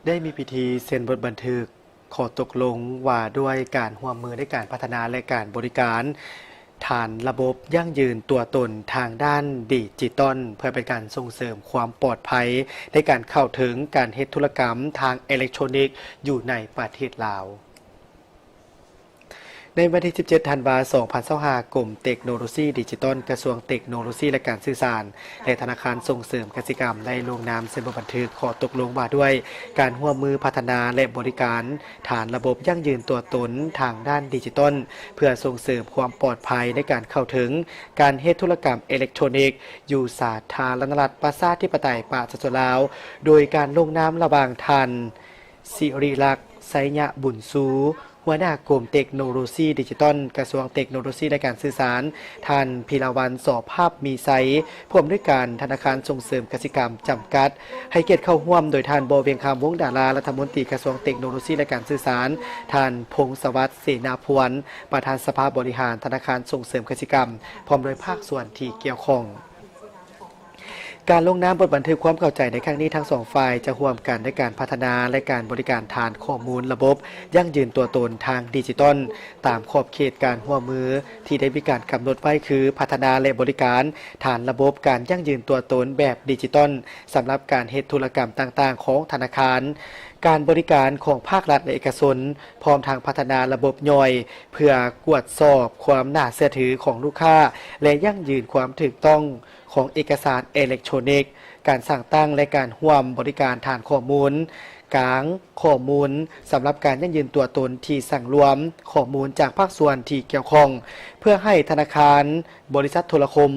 ได้มีพิธีเซ็นบทบันทึกขอตกลงว่าด้วยการร่วมมือในการพัฒนาและการบริการฐานระบบยั่งยืนตัวตนทางด้านดิจิตอลเพื่อเป็นการส่งเสริมความปลอดภัยในการเข้าถึงการเฮ็ดธุรกรรมทางอิเล็กทรอนิกส์อยู่ในประเทศลาวในวันที่ 17 ธันวาคม 2025 กรมเทคโนโลยีดิจิทัลกระทรวงเทคโนโลยีและการสื่อสารและธนาคารส่งเสริมกสิกรรมได้ลงนามเซ็นบันทึกขอตกลงว่าด้วยการร่วมมือพัฒนาและบริการฐานระบบยั่งยืนตัวตนทางด้านดิจิทัลเพื่อส่งเสริมความปลอดภัยในการเข้าถึงการเฮ็ดธุรกรรมอิเล็กทรอนิกส์อยู่สาธารณรัฐประชาธิปไตยประชาชนลาวโดยการลงนามระหว่างท่านศิริลักษณ์ ไสยะบุญซูหัวหน้ากรมเทคโนโลยีดิจิทัลกระทรวงเทคโนโลยีและการสื่อสารท่านพีรวรรณ สอภาพมีไซผู้อำนวยการธนาคารส่งเสริมกสิกรรมจำกัดให้เกียรติเข้าร่วมโดยท่านบเวียงคำวงศ์ดารารัฐมนตรีกระทรวงเทคโนโลยีและการสื่อสารท่านพงศวัฒน์ เสนาพวนประธานสภาบริหารธนาคารส่งเสริมกสิกรรมพร้อมโดยภาคส่วนที่เกี่ยวข้องการลงนามบทบันทึกความเข้าใจในครั้งนี้ทั้งสองฝ่ายจะร่วมกันในการพัฒนาและการบริการฐานข้อมูลระบบยั่งยืนตัวตนทางดิจิตอลตามขอบเขตการร่วมมือที่ได้มีการกำหนดไว้คือพัฒนาและบริการฐานระบบการยั่งยืนตัวตนแบบดิจิตอลสำหรับการเฮ็ดธุรกรรมต่างๆของธนาคารการบริการของภาครัฐและเอกชนพร้อมทางพัฒนาระบบย่อยเพื่อกวดสอบความน่าเชื่อถือของลูกค้าและยั่งยืนความถูกต้องของเอกสารอิเล็กทรอนิกส์การสร้างตั้งและการร่วมบริการฐานข้อมูลกลางข้อมูลสำหรับการยั่งยืนตัวตนที่สั่งรวมข้อมูลจากภาคส่วนที่เกี่ยวข้องเพื่อให้ธนาคารบริษัทโทรคม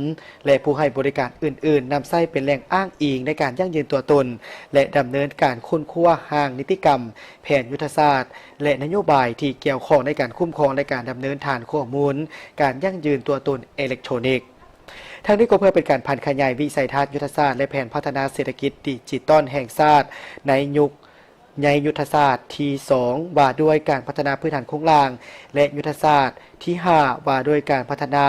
และผู้ให้บริการอื่นๆนำใช้เป็นแหล่งอ้างอิงในการยั่งยืนตัวตนและดำเนินการค้นคว้าทางนิติกรรมแผนยุทธศาสตร์และนโยบายที่เกี่ยวข้องในการคุ้มครองและการดำเนินฐานข้อมูลการยั่งยืนตัวตนอิเล็กทรอนิกส์ทั้งนี้ก็เพื่อเป็นการพันขยายวิสัยทัศน์ยุทธศาสตร์และแผนพัฒนาเศรษฐกิจดิจิตอลแห่งชาติในยุทธศาสตร์ที่ 2 ว่าด้วยการพัฒนาพื้นฐานโครงสร้างและยุทธศาสตร์ที่ 5 ว่าด้วยการพัฒนา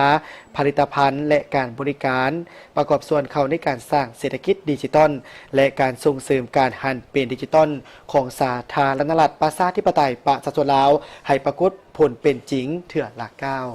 ผลิตภัณฑ์และการบริการประกอบส่วนเข้าในการสร้างเศรษฐกิจดิจิตอลและการส่งเสริมการหันเป็นดิจิตอลของสาธารณรัฐประชาธิปไตยประชาชนลาวให้ปรากฏผลเป็นจริงเถื่อละก้าว